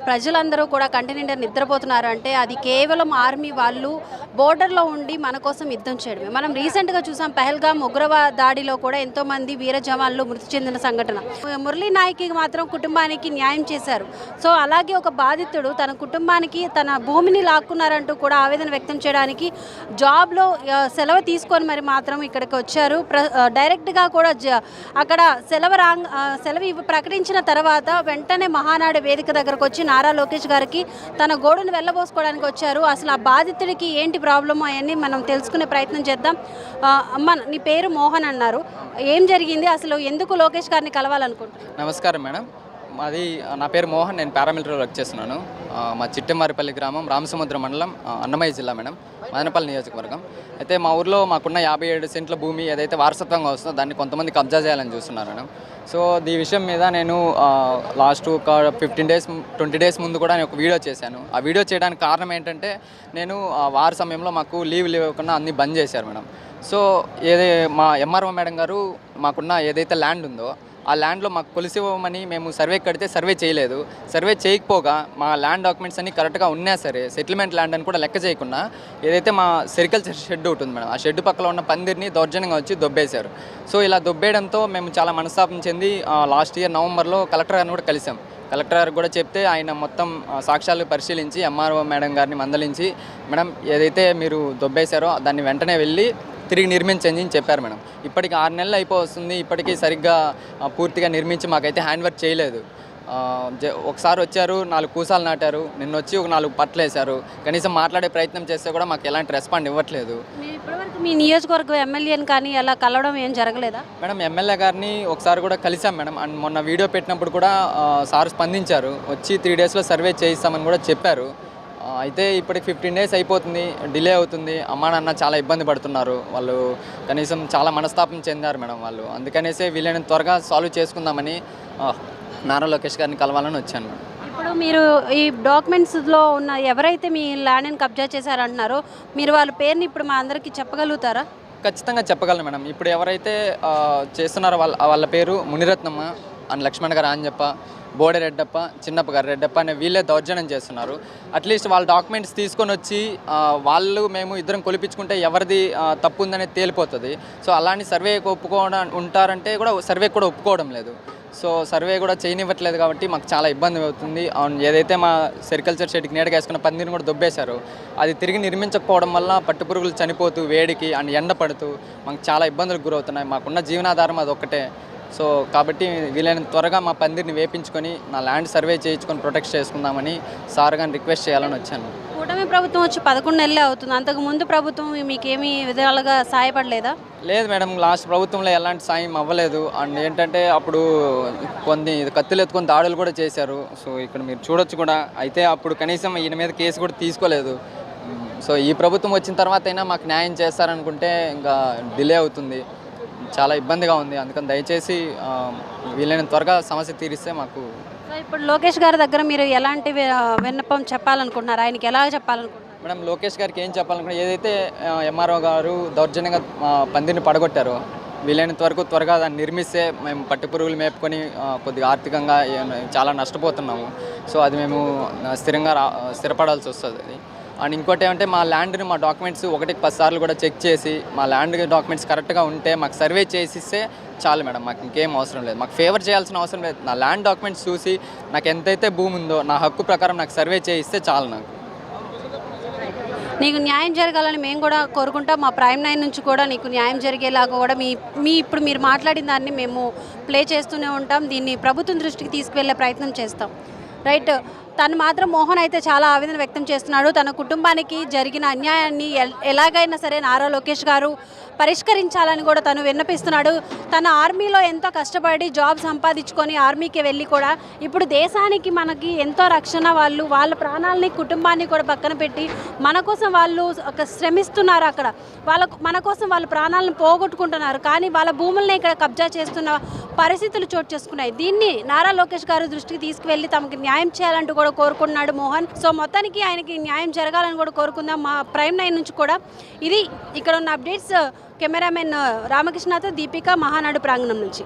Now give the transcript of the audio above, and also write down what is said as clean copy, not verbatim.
ప్రజలందరూ కూడా కంటి నిండా నిద్రపోతున్నారు అంటే అది కేవలం ఆర్మీ వాళ్ళు బోర్డర్లో ఉండి మన కోసం యుద్ధం చేయడమే. మనం రీసెంట్గా చూసాం పెహల్గాం ఉగ్రవాద దాడిలో కూడా ఎంతోమంది వీర జవాన్లు మృతి చెందిన సంఘటన. మురళీ నాయక్కి మాత్రం కుటుంబానికి న్యాయం చేశారు. సో అలాగే ఒక బాధితుడు తన కుటుంబానికి తన భూమిని లాక్కున్నారంటూ కూడా ఆవేదన వ్యక్తం చేయడానికి జాబ్లో సెలవు తీసుకొని మరి మాత్రం ఇక్కడికి వచ్చారు. డైరెక్ట్గా కూడా అక్కడ సెలవు ప్రకటించిన తర్వాత వెంటనే మహానాడు వేదిక దగ్గరకు వచ్చి నారా లోకేష్ గారికి తన గోడును వెళ్ళబోసుకోవడానికి వచ్చారు. అసలు ఆ బాధితుడికి ఏంటి ప్రాబ్లమ్ అవన్నీ మనం తెలుసుకునే ప్రయత్నం చేద్దాం. అమ్మ, నీ పేరు మోహన్ అన్నారు, ఏం జరిగింది, అసలు ఎందుకు లోకేష్ గారిని కలవాలనుకుంటున్నారు? నమస్కారం మేడం, నా పేరు మోహన్, నేను పారామిలిటరీ వర్క్ చేస్తున్నాను. మా చిట్టెమారిపల్లి గ్రామం, రామసముద్రం మండలం, అన్నమయ్య జిల్లా మేడం, మదనపల్లి నియోజకవర్గం. అయితే మా ఊర్లో మాకున్న 57 సెంట్ల భూమి ఏదైతే వారసత్వంగా వస్తుందో దాన్ని కొంతమంది కబ్జా చేయాలని చూస్తున్నారు మేడం. సో ఈ విషయం మీద నేను లాస్ట్ ఒక 20 డేస్ ముందు కూడా నేను ఒక వీడియో చేశాను. ఆ వీడియో చేయడానికి కారణం ఏంటంటే నేను వారి సమయంలో మాకు లీవ్ ఇవ్వకుండా అన్నీ బంద్ చేశారు మేడం. సో మా ఎంఆర్ఓ మేడం గారు మాకున్న ఏదైతే ల్యాండ్ ఉందో ఆ ల్యాండ్లో మాకు కొలిసి ఇవ్వమని మేము సర్వే కడితే సర్వే చేయలేదు. సర్వే చేయకపోగా మా ల్యాండ్ డాక్యుమెంట్స్ అన్నీ కరెక్ట్గా ఉన్నా సరే సెటిల్మెంట్ ల్యాండ్ అని కూడా లెక్క చేయకుండా ఏదైతే మా సెరికల్చర్ షెడ్ ఉంటుంది మేడం, ఆ షెడ్ పక్కన ఉన్న పందిరిని దౌర్జన్యంగా వచ్చి దొబ్బేశారు. సో ఇలా దొబ్బేయడంతో మేము చాలా మనస్తాపం చెంది లాస్ట్ ఇయర్ నవంబర్లో కలెక్టర్ గారిని కూడా కలిసాం. కలెక్టర్ గారికి కూడా చెప్తే ఆయన మొత్తం సాక్ష్యాలు పరిశీలించి ఎంఆర్ఓ మేడం గారిని మందలించి, మేడం ఏదైతే మీరు దొబ్బేశారో దాన్ని వెంటనే వెళ్ళి తిరిగి నిర్మించండి అని చెప్పారు మేడం. ఇప్పటికి 6 నెలలు అయిపోతుంది, ఇప్పటికీ సరిగ్గా పూర్తిగా నిర్మించి మాకైతే హ్యాండ్ వర్క్ చేయలేదు. ఒకసారి వచ్చారు, 4 కూసాలు నాటారు, నిన్న వచ్చి ఒక 4 పట్లు వేశారు. కనీసం మాట్లాడే ప్రయత్నం చేస్తే కూడా మాకు ఎలాంటి రెస్పాండ్ ఇవ్వట్లేదు. ఇప్పటివరకు మీ నియోజకవర్గం ఎమ్మెల్యేని కానీ అలా కలవడం ఏం జరగలేదా మేడం? ఎమ్మెల్యే గారిని ఒకసారి కూడా కలిసాం మేడం. అండ్ మొన్న వీడియో పెట్టినప్పుడు కూడా సార్ స్పందించారు, వచ్చి 3 డేస్లో సర్వే చేయిస్తామని కూడా చెప్పారు. అయితే ఇప్పటికి 15 డేస్ అయిపోతుంది, డిలే అవుతుంది. అమ్మా నాన్న చాలా ఇబ్బంది పడుతున్నారు, వాళ్ళు కనీసం చాలా మనస్తాపం చెందారు మేడం వాళ్ళు. అందుకనేసే వీలైనంత త్వరగా సాల్వ్ చేసుకుందామని నారా లోకేష్ గారిని కలవాలని వచ్చాను మేడం. ఇప్పుడు మీరు ఈ డాక్యుమెంట్స్లో ఉన్న ఎవరైతే మీ ల్యాండ్ని కబ్జా చేశారంటున్నారో మీరు వాళ్ళ పేరుని ఇప్పుడు మా అందరికీ చెప్పగలుగుతారా? ఖచ్చితంగా చెప్పగలను మేడం. ఇప్పుడు ఎవరైతే చేస్తున్నారో వాళ్ళ పేరు మునిరత్నమ్మ అండ్ లక్ష్మణ్ గారు ఆంజప్ప, బోడే రెడ్డప్ప, చిన్నప్ప గారు రెడ్డప్ప అనే వీళ్ళే దౌర్జన్యం చేస్తున్నారు. అట్లీస్ట్ వాళ్ళ డాక్యుమెంట్స్ తీసుకొని వచ్చి వాళ్ళు మేము ఇద్దరం కొలిపించుకుంటే ఎవరిది తప్పు ఉందనేది తేలిపోతుంది. సో అలాంటి సర్వేకి ఒప్పుకోవడం ఉంటారంటే కూడా సర్వే కూడా ఒప్పుకోవడం లేదు. సో సర్వే కూడా చేయనివ్వట్లేదు కాబట్టి మాకు చాలా ఇబ్బంది అవుతుంది. ఏదైతే మా సెరికల్చర్ షెడ్కి నీడగా వేసుకున్న పందిరిని కూడా దొబ్బేశారు, అది తిరిగి నిర్మించకపోవడం వల్ల పట్టుపురుగులు చనిపోతూ వేడికి అండ్ ఎండ పడుతూ మాకు చాలా ఇబ్బందులకు గురవుతున్నాయి. మాకున్న జీవనాధారం అది ఒక్కటే. సో కాబట్టి వీలైనంత త్వరగా మా పందిరిని వేపించుకొని నా ల్యాండ్ సర్వే చేయించుకొని ప్రొటెక్ట్ చేసుకుందామని సార్ గారిని రిక్వెస్ట్ చేయాలని వచ్చాను. కూటమి ప్రభుత్వం వచ్చి 11 నెలలే అవుతుంది, అంతకుముందు ప్రభుత్వం మీకేమీ విధాలుగా సహాయపడలేదా? లేదు మేడం, లాస్ట్ ప్రభుత్వంలో ఎలాంటి సాయం అవ్వలేదు. అండ్ ఏంటంటే అప్పుడు కొన్ని కత్తులు ఎత్తుకొని దాడులు కూడా చేశారు. సో ఇక్కడ మీరు చూడొచ్చు కూడా. అయితే అప్పుడు కనీసం ఈయన మీద కేసు కూడా తీసుకోలేదు. సో ఈ ప్రభుత్వం వచ్చిన తర్వాత అయినా మాకు న్యాయం చేస్తారనుకుంటే ఇంకా డిలే అవుతుంది, చాలా ఇబ్బందిగా ఉంది. అందుకని దయచేసి వీలైనంత త్వరగా సమస్య తీరిస్తే మాకు. ఇప్పుడు లోకేష్ గారి దగ్గర మీరు ఎలాంటి విన్నపం చెప్పాలనుకుంటున్నారు, ఆయనకి ఎలా చెప్పాలనుకుంటున్నారు? మేడం లోకేష్ గారికి ఏం చెప్పాలనుకుంటే, ఏదైతే ఎంఆర్ఓ గారు దౌర్జన్యంగా పందిరిని పడగొట్టారో వీలైనంత వరకు త్వరగా దాన్ని నిర్మిస్తే మేము పట్టుపురుగులు మేపుకొని కొద్దిగా ఆర్థికంగా చాలా నష్టపోతున్నాము. సో అది మేము స్థిరపడాల్సి వస్తుంది. అండ్ ఇంకోటి ఏమంటే మా ల్యాండ్ని మా డాక్యుమెంట్స్ 1కి 10 సార్లు కూడా చెక్ చేసి మా ల్యాండ్ డాక్యుమెంట్స్ కరెక్ట్గా ఉంటే మాకు సర్వే చేసిస్తే చాలు మేడం, మాకు ఇంకేం అవసరం లేదు. మాకు ఫేవర్ చేయాల్సిన అవసరం లేదు. నా ల్యాండ్ డాక్యుమెంట్స్ చూసి నాకు ఎంతైతే భూమి ఉందో నా హక్కు ప్రకారం నాకు సర్వే చేయిస్తే చాలు. నాకు నీకు న్యాయం జరగాలని మేము కూడా కోరుకుంటాం. మా ప్రైమ్ 9 నుంచి కూడా నీకు న్యాయం జరిగేలాగా కూడా ఇప్పుడు మీరు మాట్లాడిన దాన్ని మేము ప్లే చేస్తూనే ఉంటాం. దీన్ని ప్రభుత్వం దృష్టికి తీసుకువెళ్ళే ప్రయత్నం చేస్తాం. రైట్, తను మాత్రం మోహన్ అయితే చాలా ఆవేదన వ్యక్తం చేస్తున్నాడు. తన కుటుంబానికి జరిగిన అన్యాయాన్ని ఎలాగైనా సరే నారా లోకేష్ గారు పరిష్కరించాలని కూడా తను విన్నపిస్తున్నాడు. తన ఆర్మీలో ఎంతో కష్టపడి జాబ్ సంపాదించుకొని ఆర్మీకి వెళ్ళి కూడా ఇప్పుడు దేశానికి మనకి ఎంతో రక్షణ, వాళ్ళ ప్రాణాలని కుటుంబాన్ని కూడా పక్కన పెట్టి మన కోసం వాళ్ళు శ్రమిస్తున్నారు. అక్కడ మన కోసం వాళ్ళ ప్రాణాలను పోగొట్టుకుంటున్నారు. కానీ వాళ్ళ భూముల్ని ఇక్కడ కబ్జా చేస్తున్న పరిస్థితులు చోటు చేసుకున్నాయి. దీన్ని నారా లోకేష్ గారు దృష్టికి తీసుకువెళ్ళి తమకు న్యాయం చేయాలంటూ కూడా కోరుకుంటున్నాడు మోహన్. సో మొత్తానికి ఆయనకి న్యాయం జరగాలని కూడా కోరుకుందాం. మా ప్రైమ్ 9 నుంచి కూడా ఇది ఇక్కడ ఉన్న అప్డేట్స్. కెమెరామెన్ రామకృష్ణతో దీపిక, మహానాడు ప్రాంగణం నుంచి.